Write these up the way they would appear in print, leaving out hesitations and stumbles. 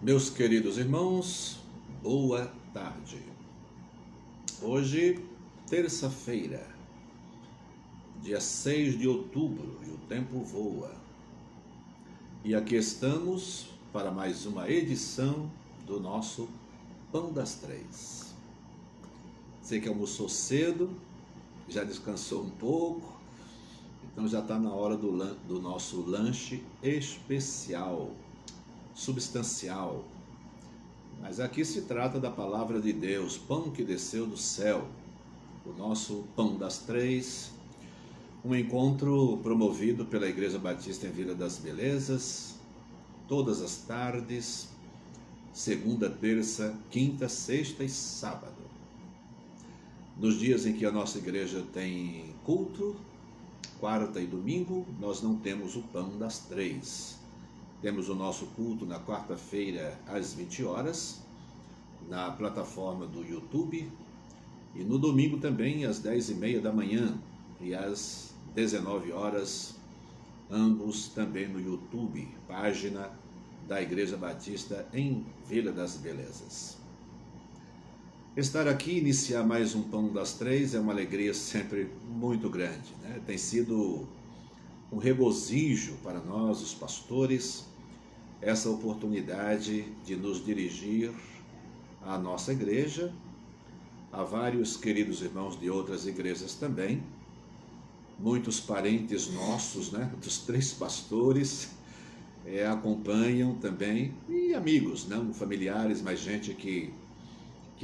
Meus queridos irmãos, boa tarde. Hoje, terça-feira, dia 6 de outubro, e o tempo voa. E aqui estamos para mais uma edição do nosso Pão das Três. Sei que almoçou cedo, já descansou um pouco, então já está na hora do nosso lanche especial, substancial. Mas aqui se trata da palavra de Deus, pão que desceu do céu, o nosso Pão das Três, um encontro promovido pela Igreja Batista em Vila das Belezas, todas as tardes, segunda, terça, quinta, sexta e sábado. Nos dias em que a nossa igreja tem culto, quarta e domingo, nós não temos o Pão das Três. Temos o nosso culto na quarta-feira às 20 horas, na plataforma do YouTube, e no domingo também às 10h30 da manhã e às 19 horas, ambos também no YouTube, página da Igreja Batista em Vila das Belezas. Estar aqui e iniciar mais um Pão das Três é uma alegria sempre muito grande, né? Tem sido um regozijo para nós, os pastores, essa oportunidade de nos dirigir à nossa igreja, a vários queridos irmãos de outras igrejas também, muitos parentes nossos, né, dos três pastores, acompanham também, e amigos, não familiares, mas gente que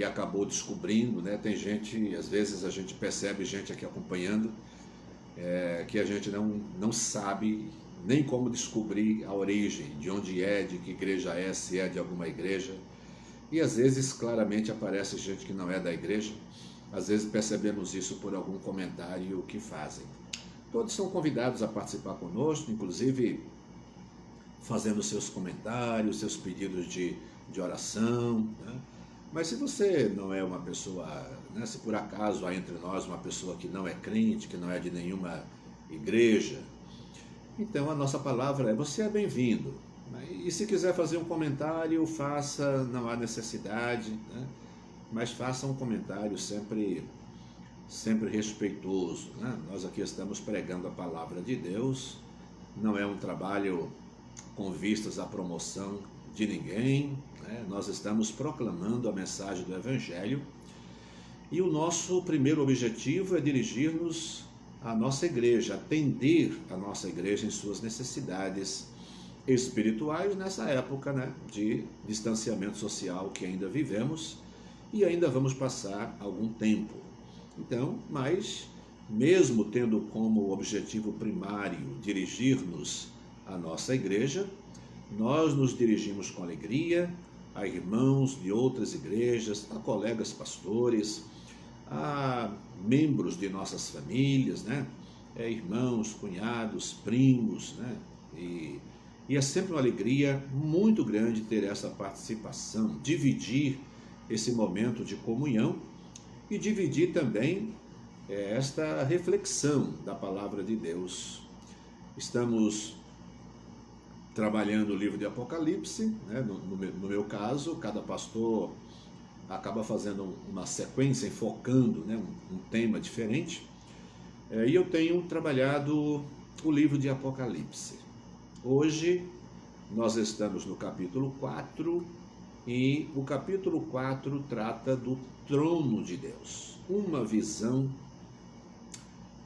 acabou descobrindo, né? Tem gente, às vezes a gente percebe gente aqui acompanhando, que a gente não sabe nem como descobrir a origem, de onde é, de que igreja é, se é de alguma igreja. E às vezes claramente aparece gente que não é da igreja, às vezes percebemos isso por algum comentário que fazem. Todos são convidados a participar conosco, inclusive fazendo seus comentários, seus pedidos de oração, né? Mas se você não é uma pessoa, né, se por acaso há entre nós uma pessoa que não é crente, que não é de nenhuma igreja, então a nossa palavra é: você é bem-vindo. E se quiser fazer um comentário, faça, não há necessidade, né? Mas faça um comentário sempre respeitoso, né? Nós aqui estamos pregando a palavra de Deus, não é um trabalho com vistas à promoção de ninguém, né? Nós estamos proclamando a mensagem do Evangelho, e o nosso primeiro objetivo é dirigir-nos à nossa igreja, atender a nossa igreja em suas necessidades espirituais nessa época, né, de distanciamento social que ainda vivemos e ainda vamos passar algum tempo. Então, mas mesmo tendo como objetivo primário dirigir-nos à nossa igreja, nós nos dirigimos com alegria a irmãos de outras igrejas, a colegas pastores, a membros de nossas famílias, né? Irmãos, cunhados, primos, né? E é sempre uma alegria muito grande ter essa participação, dividir esse momento de comunhão e dividir também esta reflexão da palavra de Deus. Estamos trabalhando o livro de Apocalipse, né? No meu caso, cada pastor acaba fazendo uma sequência, enfocando, né, um tema diferente, e eu tenho trabalhado o livro de Apocalipse. Hoje nós estamos no capítulo 4, e o capítulo 4 trata do trono de Deus, uma visão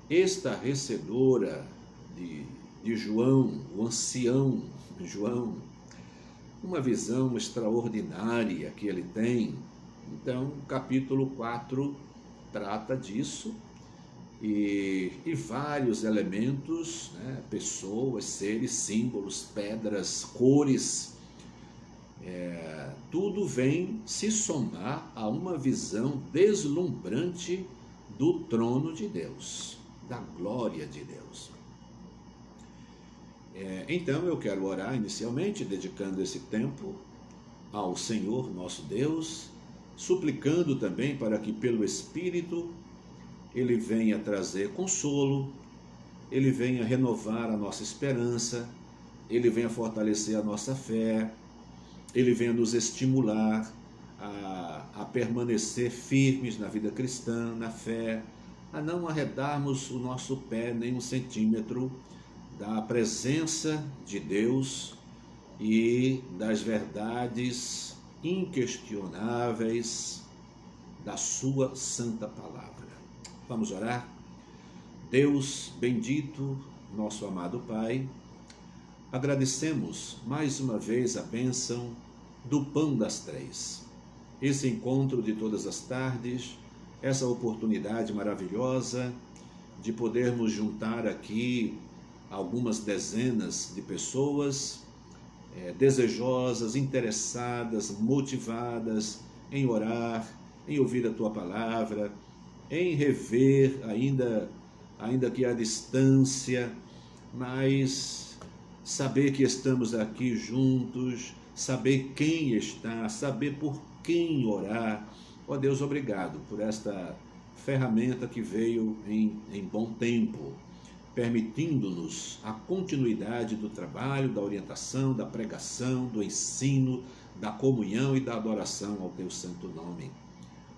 estarrecedora de João, o ancião João, uma visão extraordinária que ele tem. Então, o capítulo 4 trata disso, e vários elementos, né, pessoas, seres, símbolos, pedras, cores, tudo vem se somar a uma visão deslumbrante do trono de Deus, da glória de Deus. Então eu quero orar inicialmente, dedicando esse tempo ao Senhor nosso Deus, suplicando também para que pelo Espírito Ele venha trazer consolo, Ele venha renovar a nossa esperança, Ele venha fortalecer a nossa fé, ele venha nos estimular a permanecer firmes na vida cristã, na fé, a não arredarmos o nosso pé nem um centímetro da presença de Deus e das verdades inquestionáveis da sua santa palavra. Vamos orar? Deus bendito, nosso amado Pai, agradecemos mais uma vez a bênção do Pão das Três. Esse encontro de todas as tardes, essa oportunidade maravilhosa de podermos juntar aqui algumas dezenas de pessoas desejosas, interessadas, motivadas em orar, em ouvir a Tua palavra, em rever, ainda que à distância, mas saber que estamos aqui juntos, saber quem está, saber por quem orar. Ó Deus, obrigado por esta ferramenta que veio em bom tempo, permitindo-nos a continuidade do trabalho, da orientação, da pregação, do ensino, da comunhão e da adoração ao Teu santo nome.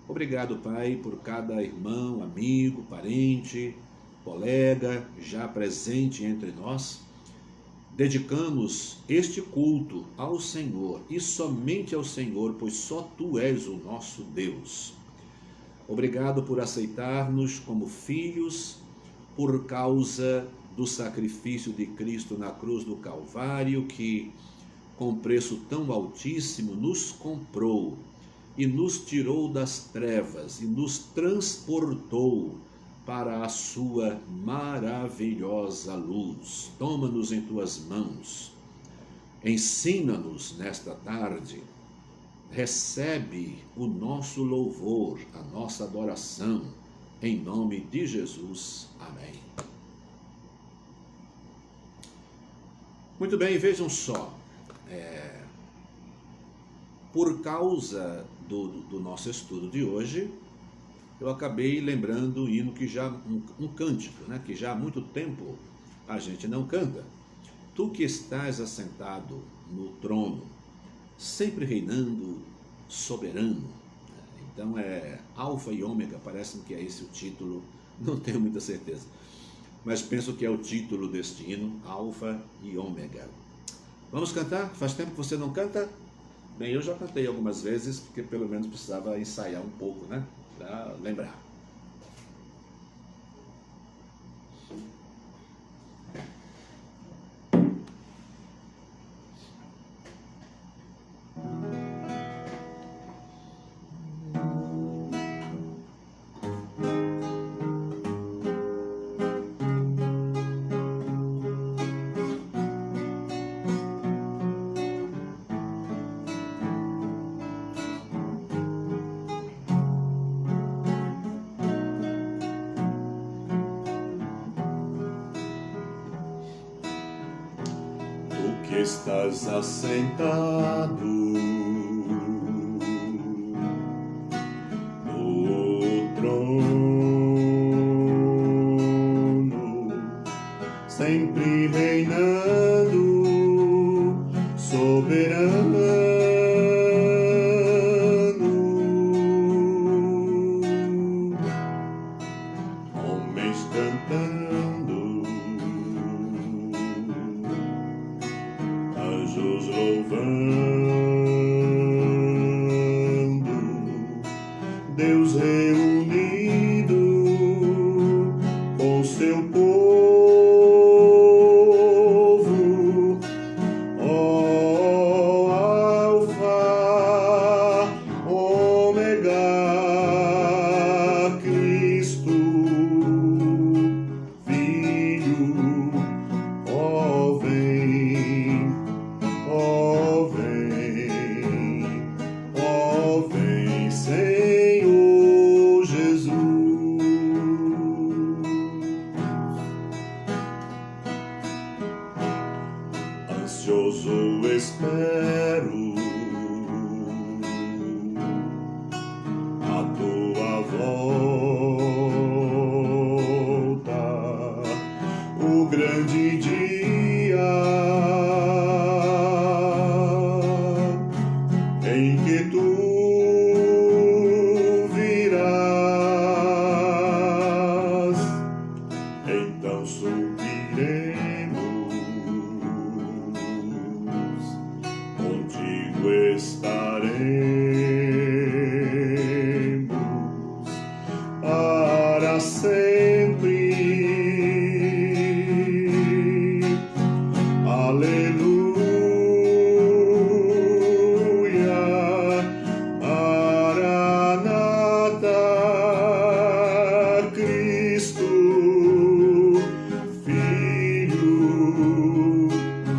Obrigado, Pai, por cada irmão, amigo, parente, colega já presente entre nós. Dedicamos este culto ao Senhor e somente ao Senhor, pois só Tu és o nosso Deus. Obrigado por aceitar-nos como filhos por causa do sacrifício de Cristo na cruz do Calvário, que com preço tão altíssimo nos comprou e nos tirou das trevas e nos transportou para a sua maravilhosa luz. Toma-nos em Tuas mãos, ensina-nos nesta tarde, recebe o nosso louvor, a nossa adoração, em nome de Jesus. Amém. Muito bem, vejam só, por causa do nosso estudo de hoje, eu acabei lembrando o hino que já, um cântico, né, que já há muito tempo a gente não canta. Tu que estás assentado no trono, sempre reinando, soberano. Então Alfa e Ômega, parece que é esse o título, não tenho muita certeza. Mas penso que é o título deste hino, Alfa e Ômega. Vamos cantar? Faz tempo que você não canta? Bem, eu já cantei algumas vezes, porque pelo menos precisava ensaiar um pouco, né? Para lembrar. Que estás assentado no trono, sempre reinando, soberano, homens cantando, anjos louvando, Deus reunido com seu povo, ó Alfa, Ômega, Cristo, Filho, ó vem. Ó vem, Senhor Jesus. Ansioso espero a Tua volta, o grande dia estaremos para sempre. Aleluia, Maranata, Cristo, Filho,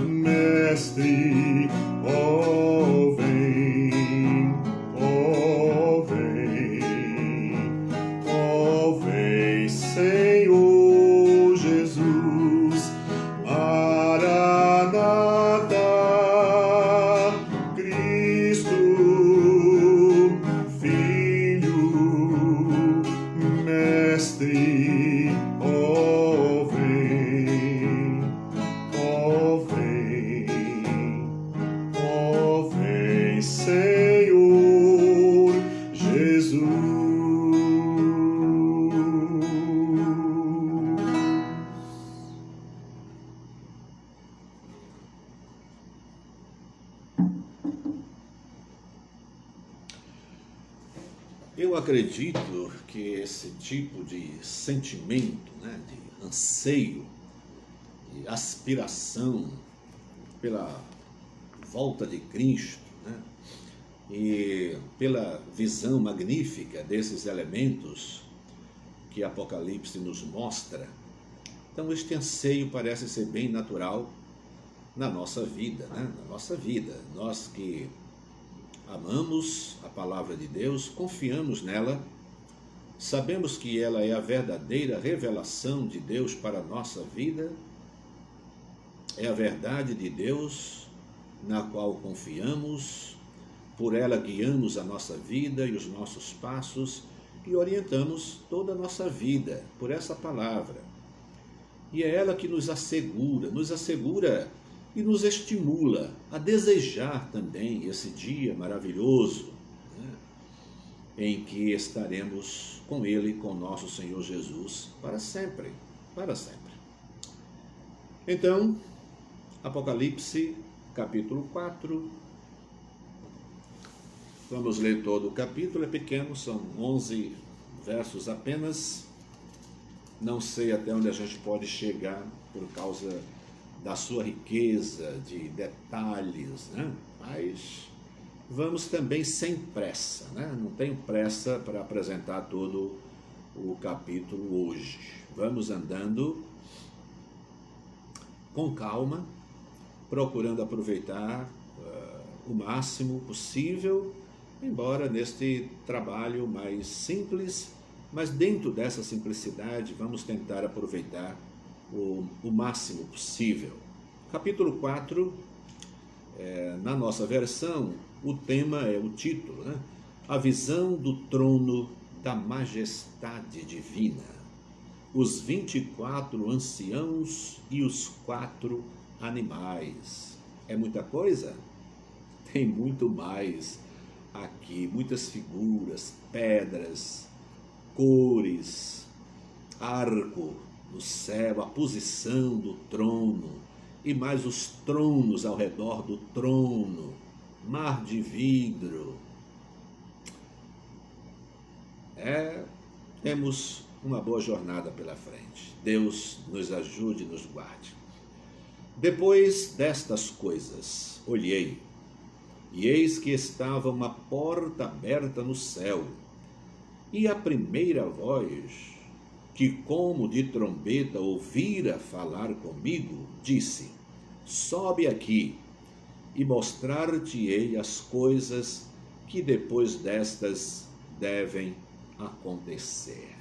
Mestre, ó vem, ó vem, ó vem, Senhor Jesus. Maranata, Cristo, Filho, Mestre, ó vem, ó vem, ó vem, Senhor Jesus. Eu acredito que esse tipo de sentimento, né, de anseio, de aspiração pela volta de Cristo, né, e pela visão magnífica desses elementos que Apocalipse nos mostra, então este anseio parece ser bem natural na nossa vida, né? Na nossa vida. Nós que amamos a palavra de Deus, confiamos nela, sabemos que ela é a verdadeira revelação de Deus para a nossa vida, é a verdade de Deus na qual confiamos, por ela guiamos a nossa vida e os nossos passos e orientamos toda a nossa vida por essa palavra. E é ela que nos assegura e nos estimula a desejar também esse dia maravilhoso, né, em que estaremos com Ele, com nosso Senhor Jesus, para sempre, para sempre. Então, Apocalipse, capítulo 4, vamos ler todo o capítulo, é pequeno, são 11 versos apenas, não sei até onde a gente pode chegar por causa da sua riqueza de detalhes, né? Mas vamos também sem pressa, né? Não tenho pressa para apresentar todo o capítulo hoje. Vamos andando com calma, procurando aproveitar o máximo possível, embora neste trabalho mais simples, mas dentro dessa simplicidade vamos tentar aproveitar o máximo possível. Capítulo 4, na nossa versão, o tema é o título, né? A visão do trono da majestade divina, os 24 anciãos e os 4 animais. É muita coisa? Tem muito mais aqui, muitas figuras, pedras, cores, arco no céu, a posição do trono, e mais os tronos ao redor do trono, mar de vidro. Temos uma boa jornada pela frente. Deus nos ajude e nos guarde. Depois destas coisas, olhei, e eis que estava uma porta aberta no céu, e a primeira voz, que como de trombeta ouvira falar comigo, disse: sobe aqui, e mostrar-te-ei as coisas que depois destas devem acontecer.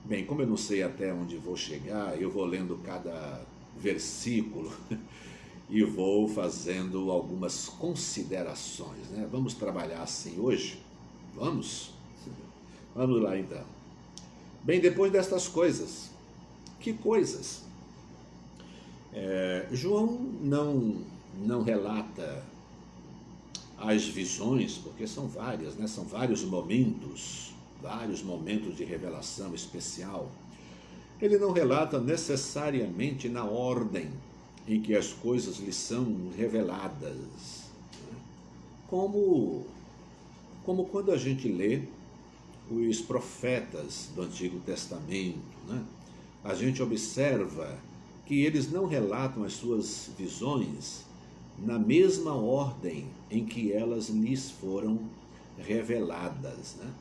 Bem, como eu não sei até onde vou chegar, eu vou lendo cada versículo e vou fazendo algumas considerações, né? Vamos trabalhar assim hoje? Vamos? Vamos lá então. Bem, depois destas coisas, que coisas? João não relata as visões, porque são várias, né? São vários momentos de revelação especial. Ele não relata necessariamente na ordem em que as coisas lhe são reveladas. como quando a gente lê os profetas do Antigo Testamento, né? A gente observa que eles não relatam as suas visões na mesma ordem em que elas lhes foram reveladas, né?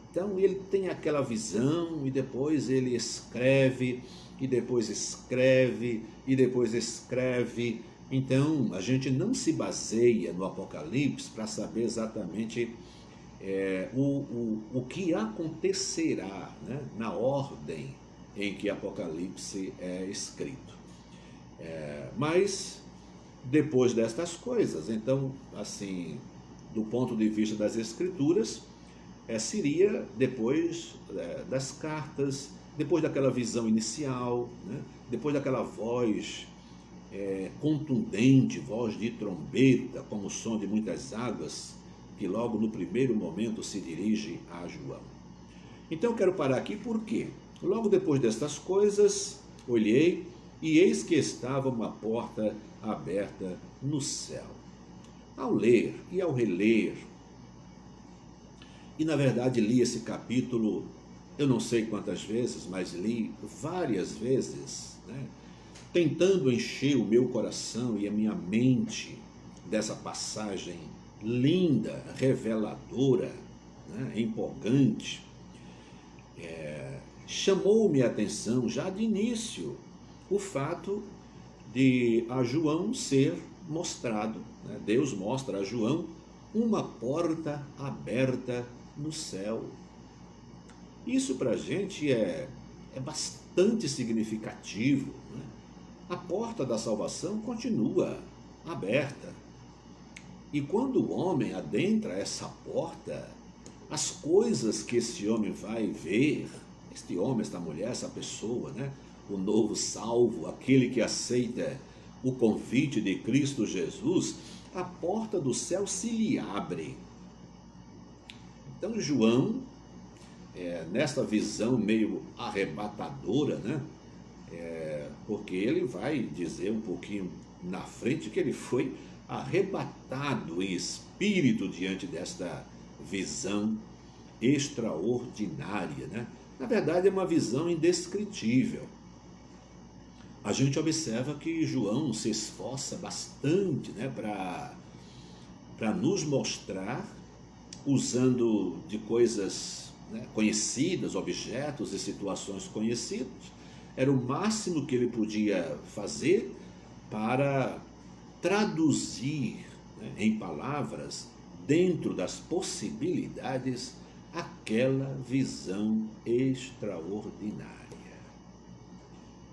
Então ele tem aquela visão e depois ele escreve, e depois escreve, e depois escreve. Então a gente não se baseia no Apocalipse para saber exatamente o que acontecerá, né, na ordem em que Apocalipse é escrito. Mas depois destas coisas, então, assim, do ponto de vista das Escrituras, seria depois das cartas, depois daquela visão inicial, né? Depois daquela voz contundente, voz de trombeta, como o som de muitas águas, que logo no primeiro momento se dirige a João. Então eu quero parar aqui porque, logo depois destas coisas, olhei e eis que estava uma porta aberta no céu. Ao ler e ao reler, e na verdade li esse capítulo, eu não sei quantas vezes, mas li várias vezes, né, tentando encher o meu coração e a minha mente dessa passagem linda, reveladora, né, empolgante. Chamou-me a atenção já de início o fato de a João ser mostrado, né, Deus mostra a João uma porta aberta no céu. Isso para a gente é bastante significativo, né? A porta da salvação continua aberta. E quando o homem adentra essa porta, as coisas que esse homem vai ver, este homem, esta mulher, essa pessoa, né? O novo salvo, aquele que aceita o convite de Cristo Jesus, a porta do céu se lhe abre. Então João, nesta visão meio arrebatadora, né? Porque ele vai dizer um pouquinho na frente que ele foi arrebatado em espírito diante desta visão extraordinária, né? Na verdade é uma visão indescritível. A gente observa que João se esforça bastante, né, para nos mostrar, usando de coisas, né, conhecidas, objetos e situações conhecidas. Era o máximo que ele podia fazer para traduzir, né, em palavras, dentro das possibilidades, aquela visão extraordinária.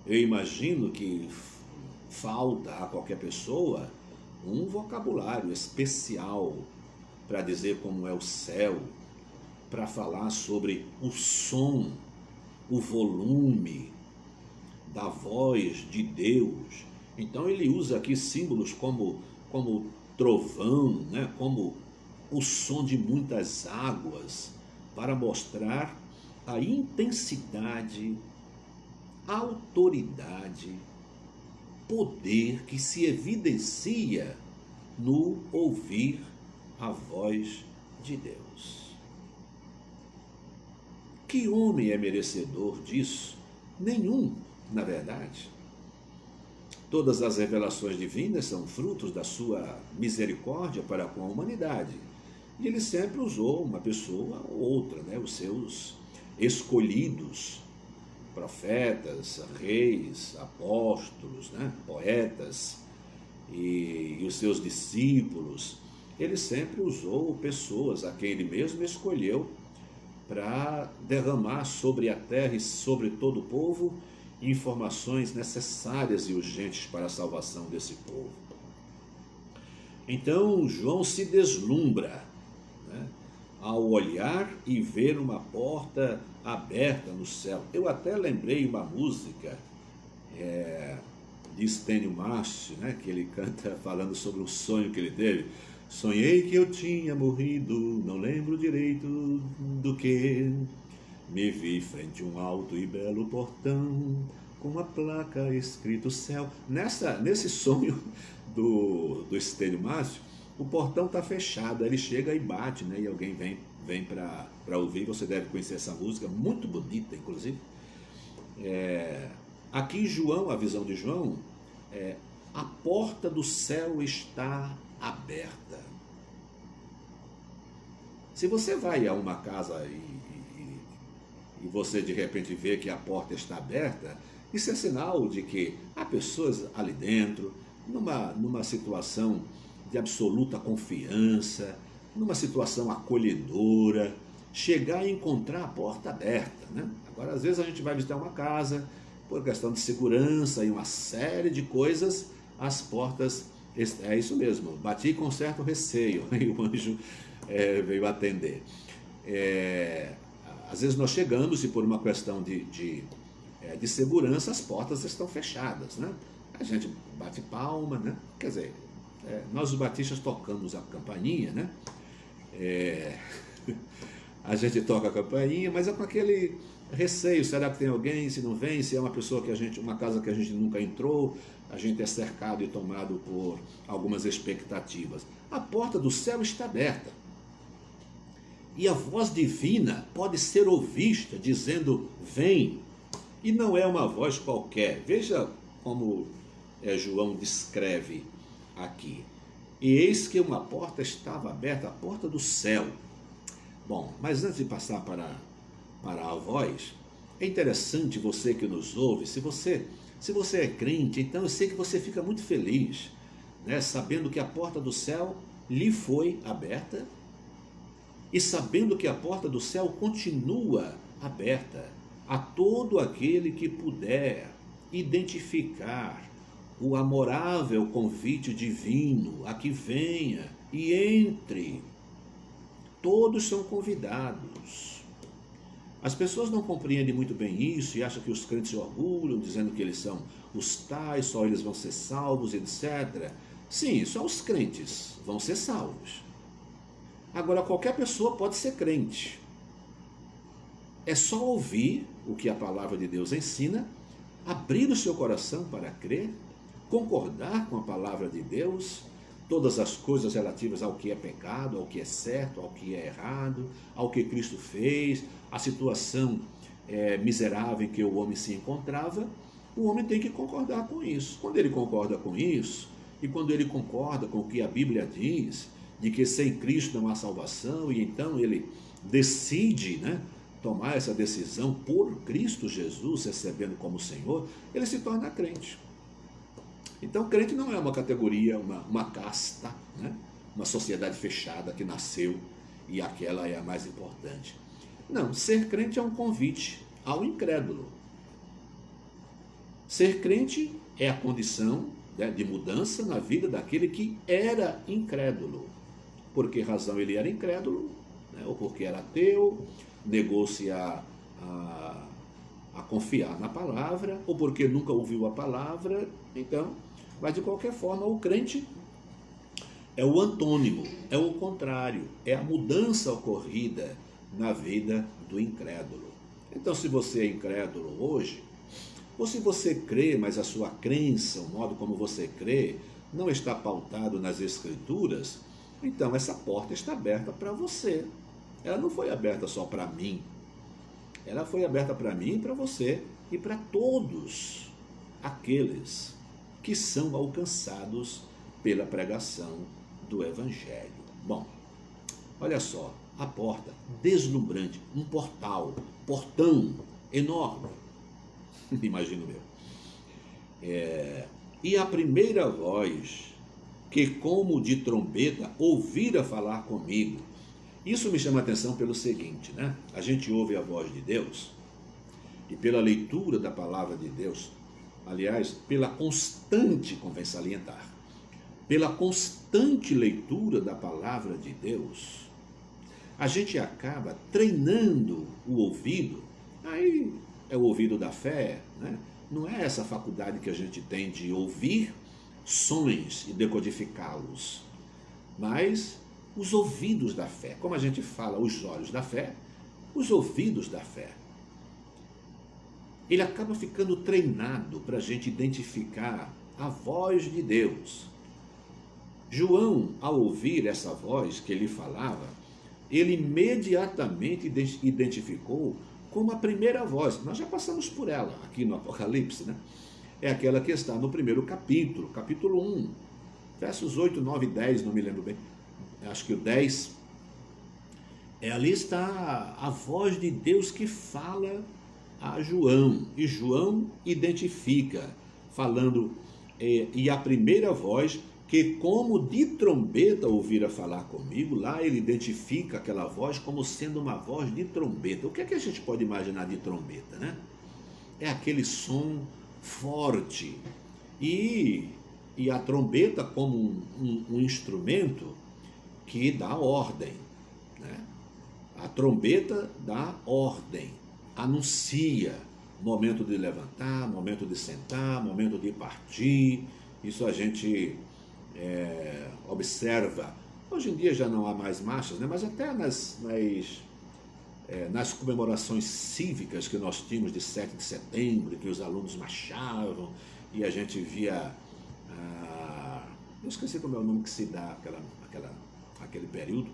Eu imagino que falta a qualquer pessoa um vocabulário especial para dizer como é o céu, para falar sobre o som, o volume da voz de Deus. Então ele usa aqui símbolos como trovão, né? Como o som de muitas águas, para mostrar a intensidade, autoridade, poder que se evidencia no ouvir a voz de Deus. Que homem é merecedor disso? Nenhum, na verdade. Todas as revelações divinas são frutos da sua misericórdia para com a humanidade. E ele sempre usou uma pessoa ou outra, né? Os seus escolhidos, profetas, reis, apóstolos, né? Poetas e os seus discípulos. Ele sempre usou pessoas a quem ele mesmo escolheu para derramar sobre a terra e sobre todo o povo informações necessárias e urgentes para a salvação desse povo. Então João se deslumbra, né, ao olhar e ver uma porta aberta no céu. Eu até lembrei uma música de Estênio Márcio, né, que ele canta falando sobre um sonho que ele teve. Sonhei que eu tinha morrido, não lembro direito do que. Me vi frente a um alto e belo portão, com uma placa escrito céu. Nesse sonho do Estênio Márcio, o portão está fechado, aí ele chega e bate, né? E alguém vem para ouvir. Você deve conhecer essa música, muito bonita, inclusive. Aqui em João, a visão de João, a porta do céu está aberta. Se você vai a uma casa e você de repente vê que a porta está aberta, isso é sinal de que há pessoas ali dentro, numa situação de absoluta confiança, numa situação acolhedora, chegar e encontrar a porta aberta, né? Agora, às vezes a gente vai visitar uma casa, por questão de segurança e uma série de coisas, as portas, é isso mesmo, bati com certo receio, e o anjo veio atender. Às vezes nós chegamos e por uma questão de segurança as portas estão fechadas, né? A gente bate palma, né? Quer dizer, nós os batistas tocamos a campainha, né? A gente toca a campainha, mas é com aquele receio, será que tem alguém, se não vem, se é uma pessoa uma casa que a gente nunca entrou, a gente é cercado e tomado por algumas expectativas. A porta do céu está aberta. E a voz divina pode ser ouvida dizendo, vem. E não é uma voz qualquer. Veja como João descreve aqui. E eis que uma porta estava aberta, a porta do céu. Bom, mas antes de passar para a voz, é interessante você que nos ouve, se você é crente, então eu sei que você fica muito feliz, né, sabendo que a porta do céu lhe foi aberta e sabendo que a porta do céu continua aberta a todo aquele que puder identificar o amorável convite divino a que venha e entre. Todos são convidados. As pessoas não compreendem muito bem isso e acham que os crentes se orgulham, dizendo que eles são os tais, só eles vão ser salvos, etc. Sim, só os crentes vão ser salvos. Agora, qualquer pessoa pode ser crente. É só ouvir o que a palavra de Deus ensina, abrir o seu coração para crer, concordar com a palavra de Deus, todas as coisas relativas ao que é pecado, ao que é certo, ao que é errado, ao que Cristo fez, a situação miserável em que o homem se encontrava, o homem tem que concordar com isso. Quando ele concorda com isso, e quando ele concorda com o que a Bíblia diz, de que sem Cristo não há salvação, e então ele decide, né, tomar essa decisão por Cristo Jesus, recebendo como Senhor, ele se torna crente. Então, crente não é uma categoria, uma casta, né? Uma sociedade fechada que nasceu e aquela é a mais importante. Não, ser crente é um convite ao incrédulo. Ser crente é a condição, né, de mudança na vida daquele que era incrédulo. Por que razão ele era incrédulo? Né? Ou porque era ateu, negou-se a confiar na palavra, ou porque nunca ouviu a palavra. Então, mas de qualquer forma, o crente é o antônimo, é o contrário, é a mudança ocorrida na vida do incrédulo. Então, se você é incrédulo hoje, ou se você crê, mas a sua crença, o modo como você crê, não está pautado nas Escrituras, então essa porta está aberta para você. Ela não foi aberta só para mim, ela foi aberta para mim e para você e para todos aqueles que são alcançados pela pregação do Evangelho. Bom, olha só, a porta deslumbrante, um portão enorme, imagino eu. E a primeira voz, que como de trombeta ouvira falar comigo. Isso me chama a atenção pelo seguinte, né? A gente ouve a voz de Deus e pela leitura da palavra de Deus, aliás, pela constante, convém salientar, pela constante leitura da palavra de Deus, a gente acaba treinando o ouvido. Aí é o ouvido da fé, né? Não é essa faculdade que a gente tem de ouvir sons e decodificá-los, mas os ouvidos da fé. Como a gente fala, os olhos da fé, os ouvidos da fé. Ele acaba ficando treinado para a gente identificar a voz de Deus. João, ao ouvir essa voz que ele falava, ele imediatamente identificou como a primeira voz. Nós já passamos por ela aqui no Apocalipse, né? É aquela que está no primeiro capítulo, capítulo 1, versos 8, 9 e 10, não me lembro bem, acho que o 10. Ali está a voz de Deus que fala a João, e João identifica, falando, e a primeira voz, que como de trombeta ouvira falar comigo, lá ele identifica aquela voz como sendo uma voz de trombeta. O que é que a gente pode imaginar de trombeta, né? É aquele som forte, e a trombeta como um instrumento que dá ordem, né? A trombeta dá ordem, anuncia momento de levantar, momento de sentar, momento de partir. Isso a gente observa. Hoje em dia já não há mais marchas, né? Mas até nas comemorações cívicas que nós tínhamos de 7 de setembro, que os alunos marchavam e a gente via, eu esqueci como é o nome que se dá aquele período,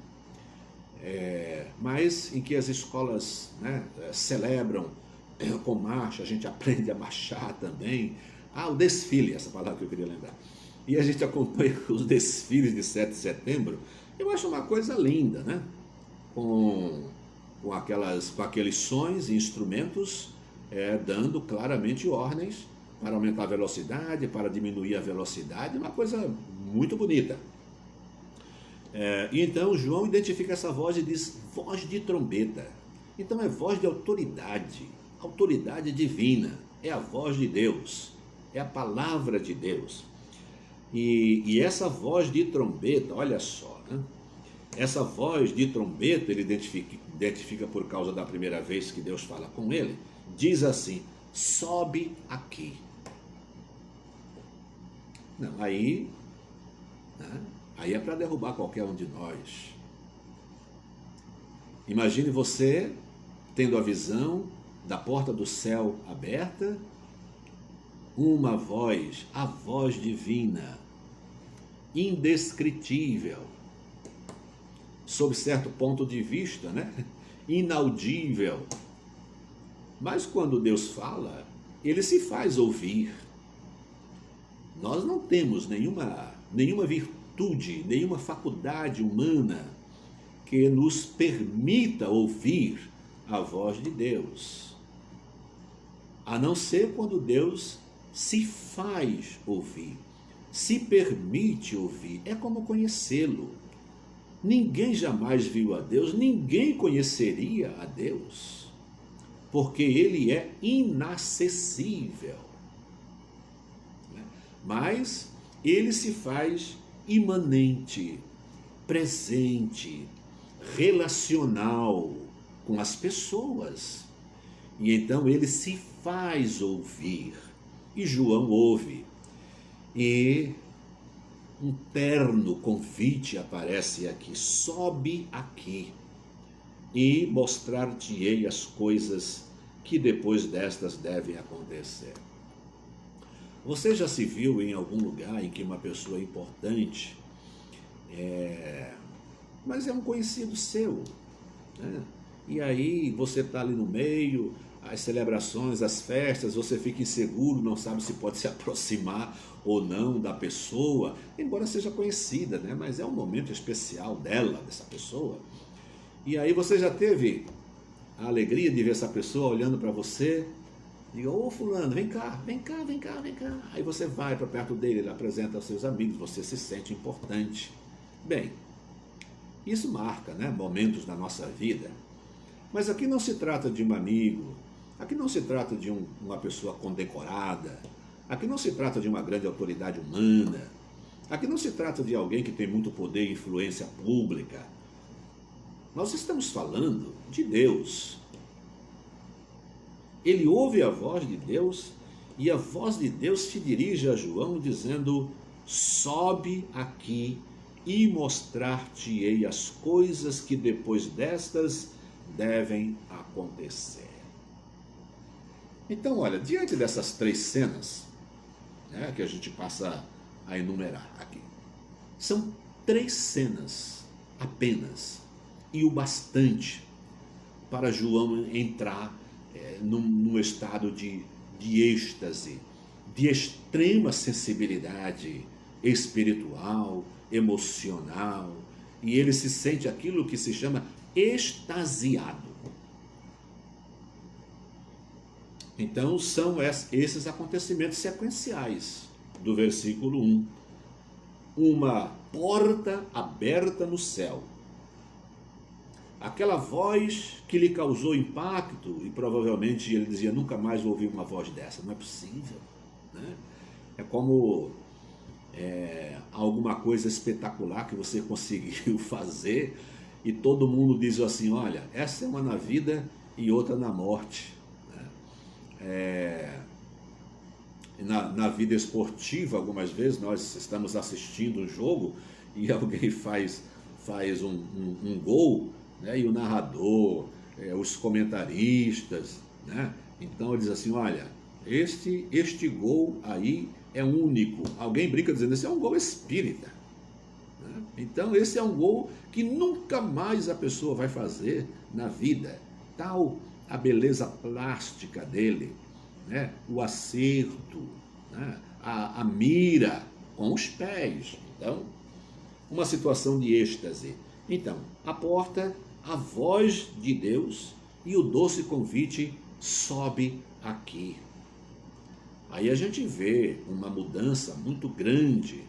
mas em que as escolas, né, celebram com marcha, a gente aprende a marchar também. O desfile, essa palavra que eu queria lembrar. E a gente acompanha os desfiles de 7 de setembro, eu acho uma coisa linda, né? Com aqueles sons e instrumentos dando claramente ordens para aumentar a velocidade, para diminuir a velocidade, uma coisa muito bonita. E então João identifica essa voz e diz, voz de trombeta. Então é voz de autoridade, autoridade divina, é a voz de Deus, é a palavra de Deus. E essa voz de trombeta, olha só, né? Essa voz de trombeta ele identifica por causa da primeira vez que Deus fala com ele, diz assim, sobe aqui. Não, aí é para derrubar qualquer um de nós. Imagine você tendo a visão da porta do céu aberta, uma voz, a voz divina, indescritível, sob certo ponto de vista, né? Inaudível. Mas quando Deus fala, ele se faz ouvir. Nós não temos nenhuma virtude, nenhuma faculdade humana que nos permita ouvir a voz de Deus, a não ser quando Deus se faz ouvir, se permite ouvir. É como conhecê-lo. Ninguém jamais viu a Deus, ninguém conheceria a Deus, porque ele é inacessível. Mas ele se faz imanente, presente, relacional com as pessoas. E então ele se faz ouvir. E João ouve. E um terno convite aparece aqui, sobe aqui e mostrar-te-ei as coisas que depois destas devem acontecer. Você já se viu em algum lugar em que uma pessoa importante, mas é um conhecido seu, né? E aí você está ali no meio, as celebrações, as festas, você fica inseguro, não sabe se pode se aproximar ou não da pessoa, embora seja conhecida, né? Mas é um momento especial dessa pessoa. E aí você já teve a alegria de ver essa pessoa olhando para você, diga, ô fulano, vem cá, vem cá, vem cá, vem cá. Aí você vai para perto dele, ele apresenta aos seus amigos, você se sente importante. Bem, isso marca, né, momentos da nossa vida. Mas aqui não se trata de um amigo, aqui não se trata de uma pessoa condecorada, aqui não se trata de uma grande autoridade humana, aqui não se trata de alguém que tem muito poder e influência pública. Nós estamos falando de Deus. Ele ouve a voz de Deus e a voz de Deus se dirige a João dizendo, sobe aqui e mostrar-te-ei as coisas que depois destas devem acontecer. Então, olha, diante dessas três cenas, né, que a gente passa a enumerar aqui, São 3 cenas apenas, e o bastante para João entrar num estado de êxtase, de extrema sensibilidade espiritual, emocional, e ele se sente aquilo que se chama extasiado. Então são esses acontecimentos sequenciais do versículo 1. Uma porta aberta no céu. Aquela voz que lhe causou impacto, e provavelmente ele dizia, nunca mais vou ouvir uma voz dessa, não é possível, né? É como alguma coisa espetacular que você conseguiu fazer e todo mundo diz assim, olha, essa é uma na vida e outra na morte, né? Na vida esportiva, algumas vezes nós estamos assistindo um jogo e alguém faz um gol, né? E o narrador, os comentaristas, né? Então ele diz assim, olha, este gol aí é único. Alguém brinca dizendo, esse é um gol espírita, né? Então esse é um gol que nunca mais a pessoa vai fazer na vida. Tal a beleza plástica dele, né? O acerto, né? A mira com os pés. Então, uma situação de êxtase. Então, a porta, a voz de Deus e o doce convite sobe aqui. Aí a gente vê uma mudança muito grande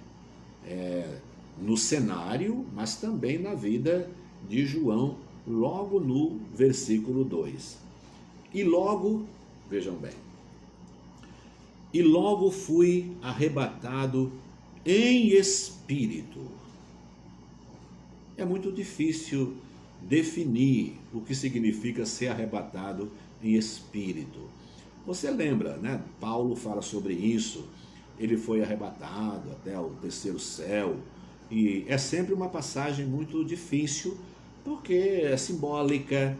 no cenário, mas também na vida de João, logo no versículo 2. E logo, vejam bem, e logo fui arrebatado em espírito. É muito difícil definir o que significa ser arrebatado em espírito. Você lembra, né? Paulo fala sobre isso. Ele foi arrebatado até o 3º céu. E é sempre uma passagem muito difícil, porque é simbólica.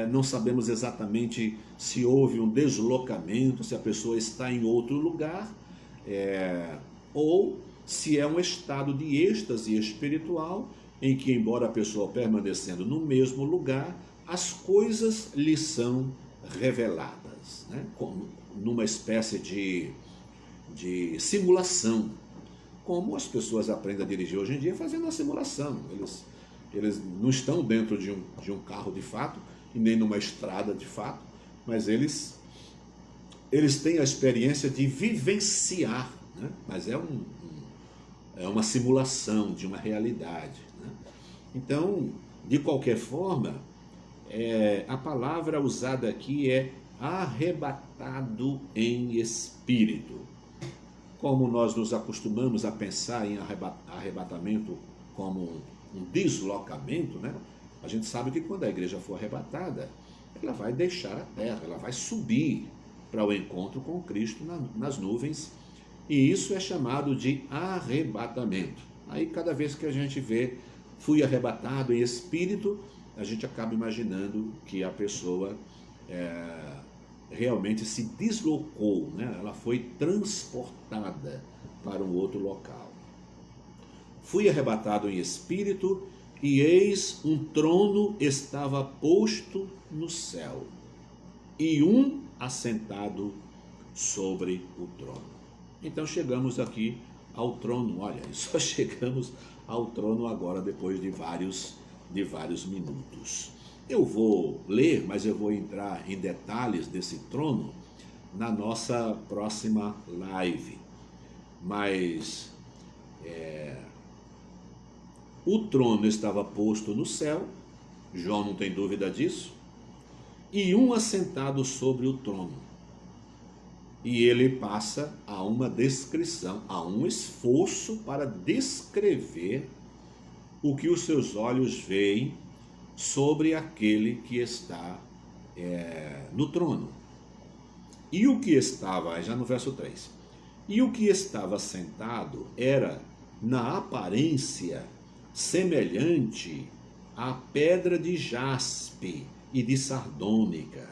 Não sabemos exatamente se houve um deslocamento, se a pessoa está em outro lugar, ou se é um estado de êxtase espiritual, em que, embora a pessoa permanecendo no mesmo lugar, as coisas lhe são reveladas, né? Como numa espécie de simulação, como as pessoas aprendem a dirigir hoje em dia fazendo uma simulação. Eles não estão dentro de um carro de fato, e nem numa estrada de fato, mas eles têm a experiência de vivenciar, né? Mas é uma simulação de uma realidade, né? Então, de qualquer forma, a palavra usada aqui é arrebatado em espírito. Como nós nos acostumamos a pensar em arrebatamento como um deslocamento, né? A gente sabe que quando a igreja for arrebatada, ela vai deixar a terra, ela vai subir para o encontro com Cristo nas nuvens, e isso é chamado de arrebatamento. Aí cada vez que a gente vê fui arrebatado em espírito, a gente acaba imaginando que a pessoa realmente se deslocou, né? Ela foi transportada para um outro local. Fui arrebatado em espírito, e eis um trono estava posto no céu, e um assentado sobre o trono. Então chegamos aqui ao trono, olha, só chegamos ao trono agora depois de vários minutos. Eu vou ler, mas eu vou entrar em detalhes desse trono na nossa próxima live. Mas o trono estava posto no céu, João não tem dúvida disso, e um assentado sobre o trono. E ele passa a uma descrição, a um esforço para descrever o que os seus olhos veem sobre aquele que está no trono. E o que estava, já no verso 3, e o que estava sentado era, na aparência, semelhante à pedra de jaspe e de sardônica,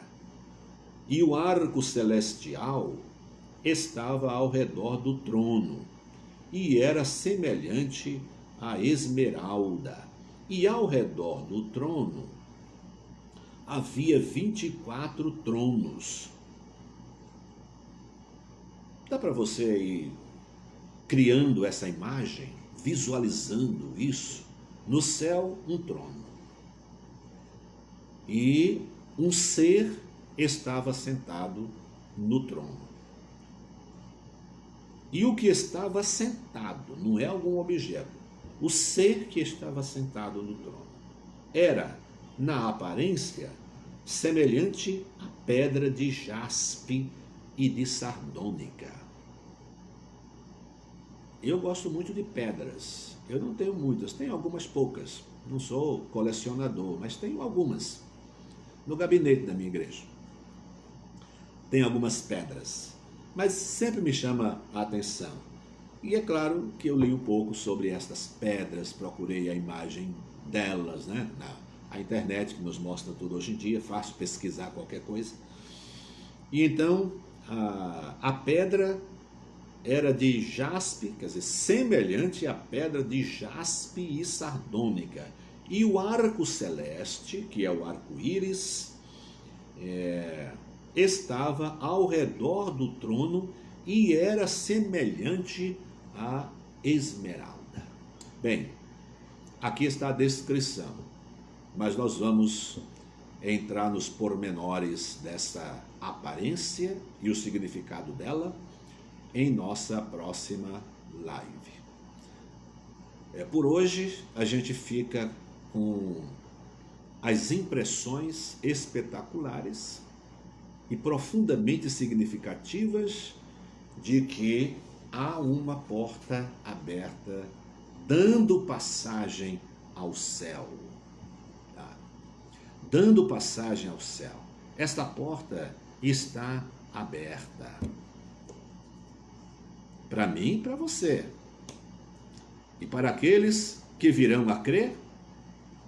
e o arco celestial estava ao redor do trono, e era semelhante à esmeralda. E ao redor do trono havia 24 tronos. Dá para você ir criando essa imagem, visualizando isso? No céu, um trono. E um ser estava sentado no trono. E o que estava sentado, não é algum objeto, o ser que estava sentado no trono era, na aparência, semelhante à pedra de jaspe e de sardônica. Eu gosto muito de pedras. Eu não tenho muitas, tenho algumas poucas. Não sou colecionador, mas tenho algumas. No gabinete da minha igreja tem algumas pedras, mas sempre me chama a atenção. E é claro que eu li um pouco sobre estas pedras, procurei a imagem delas, né? A internet que nos mostra tudo hoje em dia, é fácil pesquisar qualquer coisa. E então a pedra era de jaspe, quer dizer, semelhante à pedra de jaspe e sardônica. E o arco celeste, que é o arco-íris, estava ao redor do trono e era semelhante à esmeralda. Bem, aqui está a descrição, mas nós vamos entrar nos pormenores dessa aparência e o significado dela em nossa próxima live. Por hoje a gente fica com as impressões espetaculares e profundamente significativas de que há uma porta aberta dando passagem ao céu. Tá? Dando passagem ao céu. Esta porta está aberta. Para mim e para você. E para aqueles que virão a crer,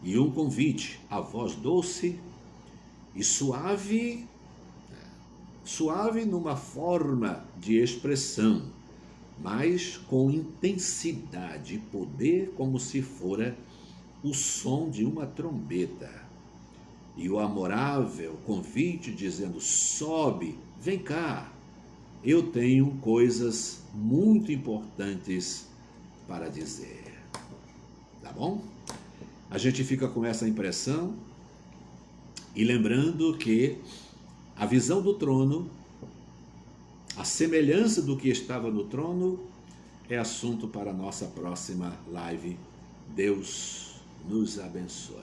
e um convite, a voz doce e suave numa forma de expressão, mas com intensidade e poder, como se fora o som de uma trombeta. E o amorável convite dizendo: sobe, vem cá, eu tenho coisas muito importantes para dizer. Tá bom? A gente fica com essa impressão e lembrando que a visão do trono, a semelhança do que estava no trono, é assunto para a nossa próxima live. Deus nos abençoe.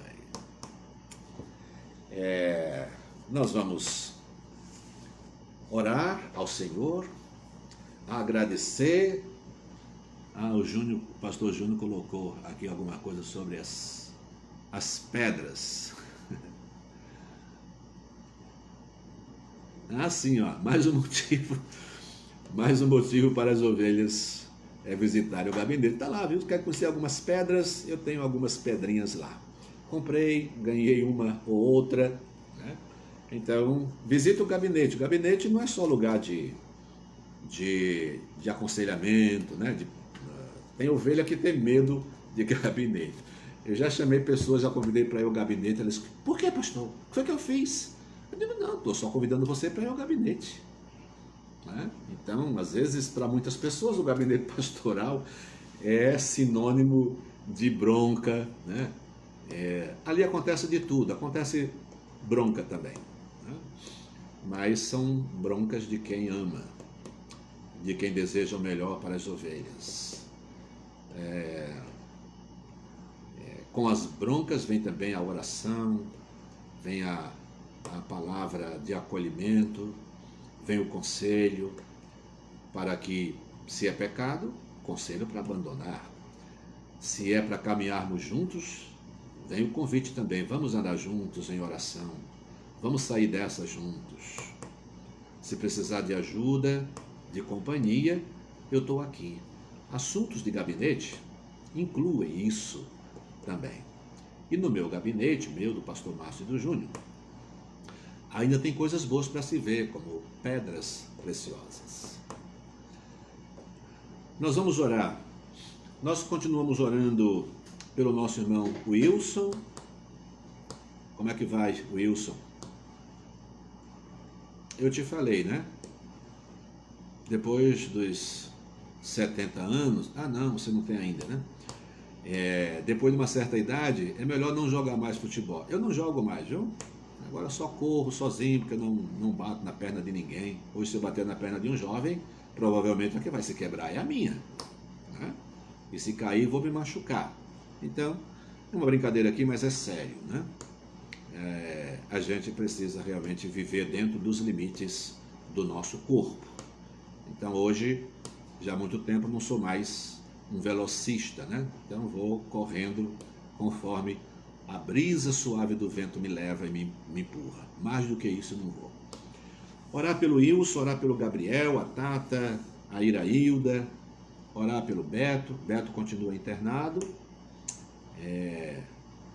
Nós vamos orar ao Senhor, agradecer. O pastor Júnior colocou aqui alguma coisa sobre as pedras. Sim, mais um motivo para as ovelhas visitarem o gabinete. Está lá, viu? Quer conhecer algumas pedras? Eu tenho algumas pedrinhas lá. Comprei, ganhei uma ou outra, né? Então, visita o gabinete. O gabinete não é só lugar de aconselhamento, né? Tem ovelha que tem medo de gabinete. Eu já chamei pessoas, já convidei para ir ao gabinete. Elas disseram: por que, pastor? O que foi que eu fiz? Eu digo: não, estou só convidando você para ir ao gabinete. Né? Então, às vezes, para muitas pessoas, o gabinete pastoral é sinônimo de bronca, né? Ali acontece de tudo, acontece bronca também, né? Mas são broncas de quem ama, de quem deseja o melhor para as ovelhas. Com as broncas vem também a oração, vem a palavra de acolhimento, vem o conselho, para que, se é pecado, conselho para abandonar. Se é para caminharmos juntos, vem o convite também: vamos andar juntos em oração, vamos sair dessa juntos. Se precisar de ajuda, de companhia, eu estou aqui. Assuntos de gabinete incluem isso também. E no meu gabinete, do pastor Márcio e do Júnior, ainda tem coisas boas para se ver, como pedras preciosas. Nós vamos orar Nós continuamos orando pelo nosso irmão Wilson. Como é que vai, Wilson? Eu te falei, né? Depois dos 70 anos... Ah, não, você não tem ainda, né? Depois de uma certa idade, é melhor não jogar mais futebol. Eu não jogo mais, viu? Agora só corro sozinho, porque eu não bato na perna de ninguém. Hoje, se eu bater na perna de um jovem, provavelmente a que vai se quebrar é a minha, né? E se cair, vou me machucar. Então, é uma brincadeira aqui, mas é sério, né? A gente precisa realmente viver dentro dos limites do nosso corpo. Então, hoje, já há muito tempo, não sou mais um velocista, né? Então, vou correndo conforme a brisa suave do vento me leva e me empurra. Mais do que isso, não vou. Orar pelo Wilson, orar pelo Gabriel, a Tata, a Irailda, orar pelo Beto. Beto continua internado.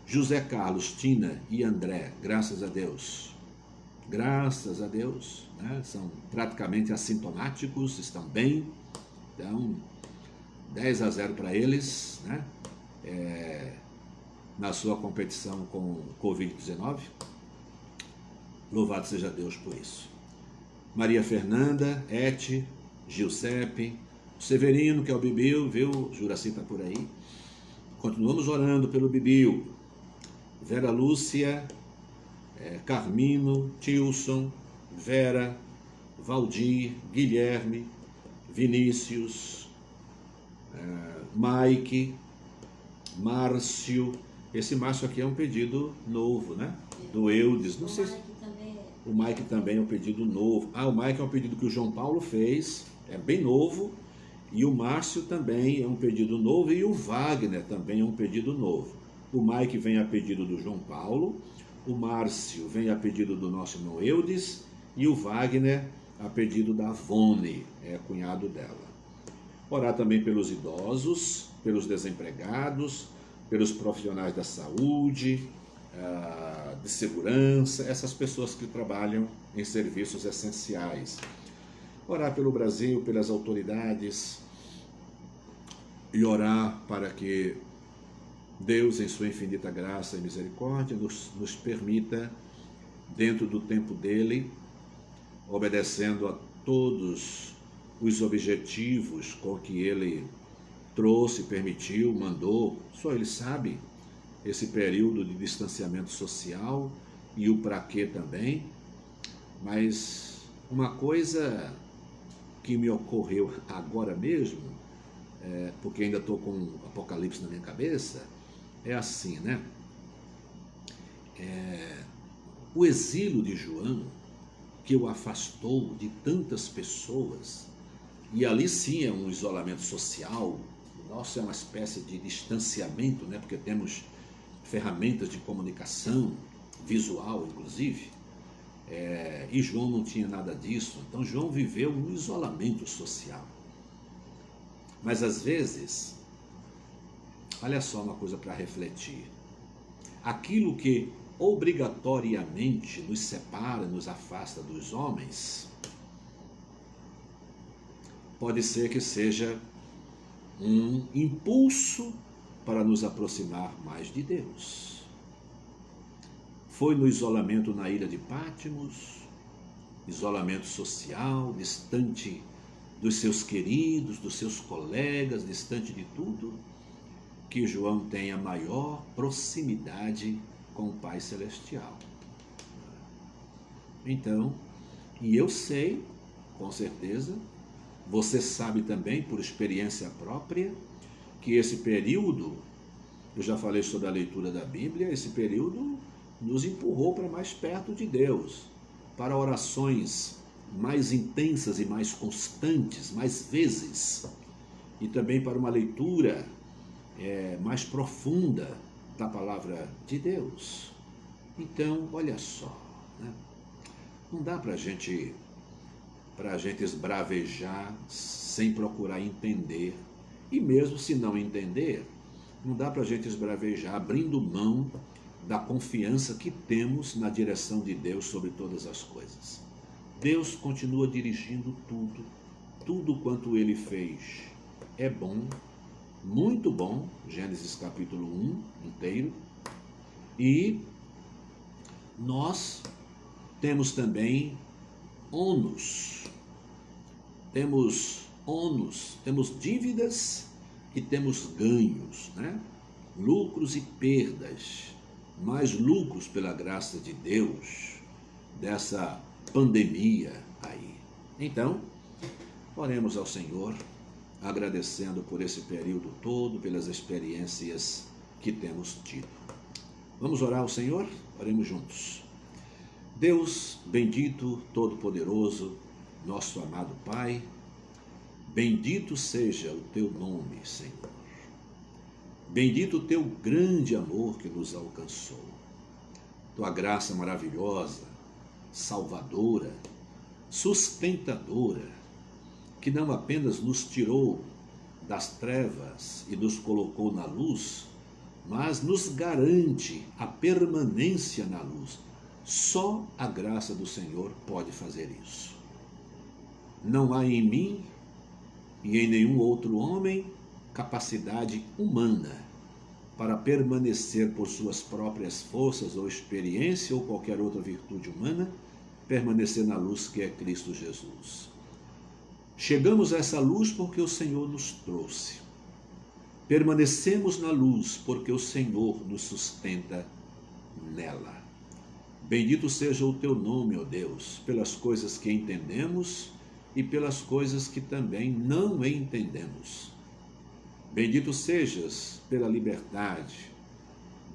José Carlos, Tina e André, graças a Deus. Graças a Deus, né? São praticamente assintomáticos, estão bem. Então, 10-0 para eles, né? Na sua competição com o Covid-19. Louvado seja Deus por isso. Maria Fernanda, Ete, Giuseppe, Severino, que é o Bibil, viu? Juraci está por aí. Continuamos orando pelo Bibil. Vera Lúcia, Carmino, Tilson, Vera, Valdir, Guilherme, Vinícius, Mike, Márcio. Esse Márcio aqui é um pedido novo, né? Do Eudes. Não sei se... O Mike também é um pedido novo. O Mike é um pedido que o João Paulo fez, é bem novo. E o Márcio também é um pedido novo. E o Wagner também é um pedido novo. O Mike vem a pedido do João Paulo. O Márcio vem a pedido do nosso irmão Eudes. E o Wagner a pedido da Avone, cunhado dela. Orar também pelos idosos, pelos desempregados, pelos profissionais da saúde, de segurança, essas pessoas que trabalham em serviços essenciais. Orar pelo Brasil, pelas autoridades e orar para que Deus, em sua infinita graça e misericórdia, nos permita, dentro do tempo dele, obedecendo a todos os objetivos com que ele trouxe, permitiu, mandou, só ele sabe, esse período de distanciamento social e o para quê também. Mas uma coisa que me ocorreu agora mesmo, porque ainda estou com o Apocalipse na minha cabeça, é assim, né? O exílio de João, que o afastou de tantas pessoas, e ali sim é um isolamento social. Nosso é uma espécie de distanciamento, né? Porque temos ferramentas de comunicação visual, inclusive, e João não tinha nada disso. Então João viveu um isolamento social. Mas às vezes, olha só uma coisa para refletir: aquilo que obrigatoriamente nos separa, nos afasta dos homens, pode ser que seja um impulso para nos aproximar mais de Deus. Foi no isolamento na ilha de Patmos, isolamento social, distante dos seus queridos, dos seus colegas, distante de tudo, que João tem a maior proximidade com o Pai Celestial. Então, e eu sei, com certeza, você sabe também, por experiência própria, que esse período, eu já falei sobre a leitura da Bíblia, esse período nos empurrou para mais perto de Deus, para orações mais intensas e mais constantes, mais vezes, e também para uma leitura mais profunda da palavra de Deus. Então, olha só, né? Não dá para a gente esbravejar sem procurar entender. E mesmo se não entender, não dá para a gente esbravejar abrindo mão da confiança que temos na direção de Deus sobre todas as coisas. Deus continua dirigindo tudo quanto Ele fez é bom muito bom, Gênesis capítulo 1 inteiro. E nós temos também ônus, temos dívidas e temos ganhos, né? Lucros e perdas, mais lucros pela graça de Deus, dessa pandemia aí. Então, oremos ao Senhor, agradecendo por esse período todo, pelas experiências que temos tido. Vamos orar ao Senhor? Oremos juntos. Deus bendito, todo-poderoso, nosso amado Pai, bendito seja o teu nome, Senhor. Bendito o teu grande amor que nos alcançou. Tua graça maravilhosa, salvadora, sustentadora, que não apenas nos tirou das trevas e nos colocou na luz, mas nos garante a permanência na luz. Só a graça do Senhor pode fazer isso. Não há em mim e em nenhum outro homem capacidade humana para permanecer por suas próprias forças ou experiência ou qualquer outra virtude humana, permanecer na luz que é Cristo Jesus. Chegamos a essa luz porque o Senhor nos trouxe. Permanecemos na luz porque o Senhor nos sustenta nela. Bendito seja o teu nome, ó Deus, pelas coisas que entendemos e pelas coisas que também não entendemos. Bendito sejas pela liberdade.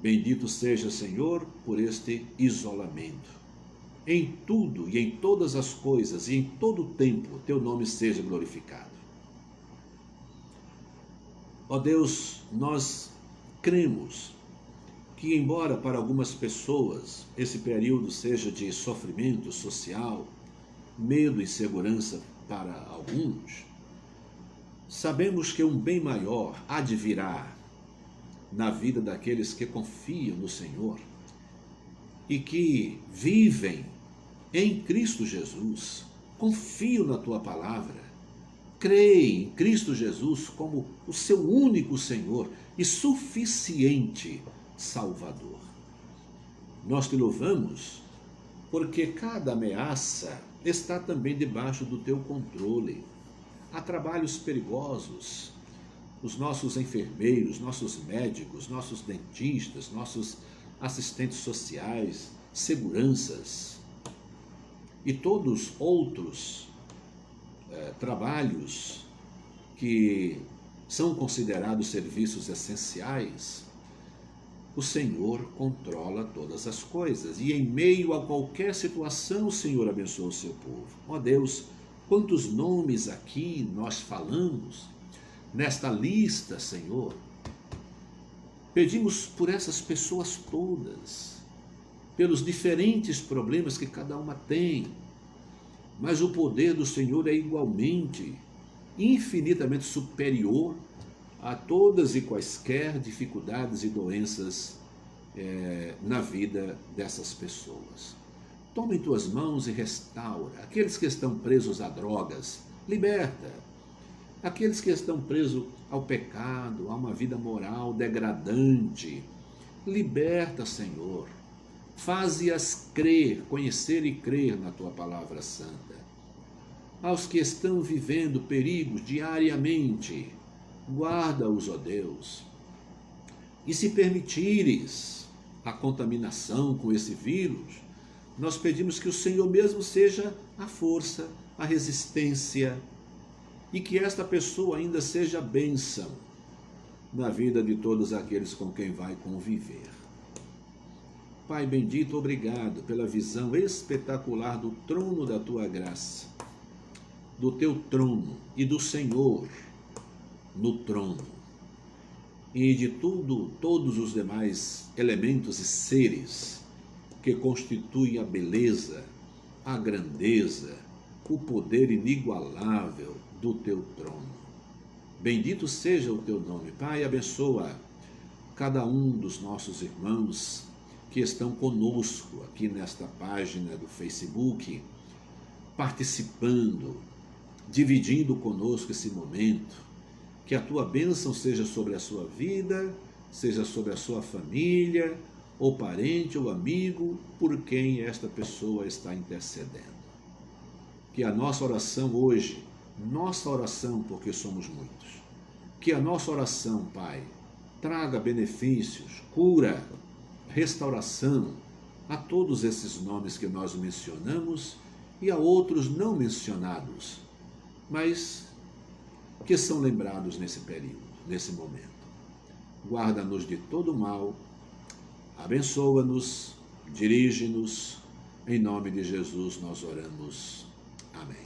Bendito seja, Senhor, por este isolamento. Em tudo e em todas as coisas e em todo o tempo, teu nome seja glorificado. Ó Deus, nós cremos que, embora para algumas pessoas esse período seja de sofrimento social, medo e insegurança para alguns, sabemos que um bem maior há de virar na vida daqueles que confiam no Senhor e que vivem em Cristo Jesus, confiam na tua palavra, creem em Cristo Jesus como o seu único Senhor e suficiente Salvador. Nós te louvamos porque cada ameaça está também debaixo do teu controle. Há trabalhos perigosos. Os nossos enfermeiros, nossos médicos, nossos dentistas, nossos assistentes sociais, seguranças e todos outros trabalhos que são considerados serviços essenciais, o Senhor controla todas as coisas. E em meio a qualquer situação, o Senhor abençoa o seu povo. Ó Deus, quantos nomes aqui nós falamos nesta lista, Senhor. Pedimos por essas pessoas todas, pelos diferentes problemas que cada uma tem, mas o poder do Senhor é igualmente, infinitamente superior a todas e quaisquer dificuldades e doenças na vida dessas pessoas. Toma em tuas mãos e restaura. Aqueles que estão presos a drogas, liberta. Aqueles que estão presos ao pecado, a uma vida moral degradante, liberta, Senhor. Faze-as crer, conhecer e crer na tua palavra santa. Aos que estão vivendo perigos diariamente, guarda-os, ó Deus. E se permitires a contaminação com esse vírus, nós pedimos que o Senhor mesmo seja a força, a resistência, e que esta pessoa ainda seja bênção na vida de todos aqueles com quem vai conviver. Pai bendito, obrigado pela visão espetacular do trono da tua graça, do teu trono e do Senhor no trono, e de todos os demais elementos e seres que constituem a beleza, a grandeza, o poder inigualável do teu trono. Bendito seja o teu nome, Pai. Abençoa cada um dos nossos irmãos que estão conosco aqui nesta página do Facebook, participando, dividindo conosco esse momento, Que a tua bênção seja sobre a sua vida, seja sobre a sua família, ou parente ou amigo por quem esta pessoa está intercedendo. Que a nossa oração hoje, nossa oração porque somos muitos, que a nossa oração, Pai, traga benefícios, cura, restauração a todos esses nomes que nós mencionamos e a outros não mencionados, mas que são lembrados nesse período, nesse momento. Guarda-nos de todo mal, abençoa-nos, dirige-nos, em nome de Jesus nós oramos. Amém.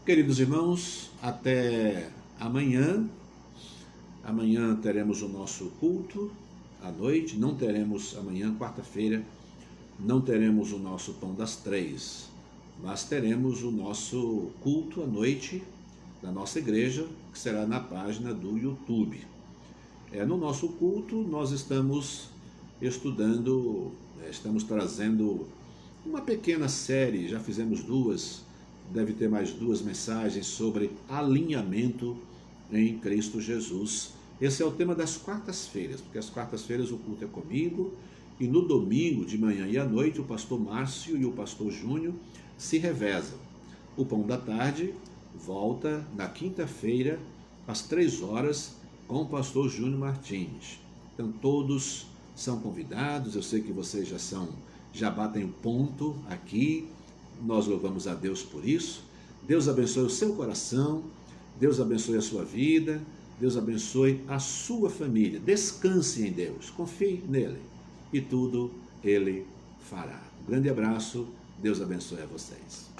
Queridos irmãos, até amanhã. Amanhã teremos o nosso culto à noite, não teremos amanhã, quarta-feira, não teremos o nosso Pão das Três, mas teremos o nosso culto à noite da nossa igreja, que será na página do YouTube. No nosso culto nós estamos estudando, estamos trazendo uma pequena série, já fizemos duas, deve ter mais duas mensagens sobre alinhamento em Cristo Jesus. Esse é o tema das quartas-feiras, porque às quartas-feiras o culto é comigo, e no domingo, de manhã e à noite, o pastor Márcio e o pastor Júnior se revezam. O Pão da Tarde volta na quinta-feira, às 3h, com o pastor Júnior Martins. Então todos são convidados, eu sei que vocês já batem o ponto aqui, nós louvamos a Deus por isso. Deus abençoe o seu coração, Deus abençoe a sua vida, Deus abençoe a sua família. Descanse em Deus, confie nele e tudo ele fará. Um grande abraço, Deus abençoe a vocês.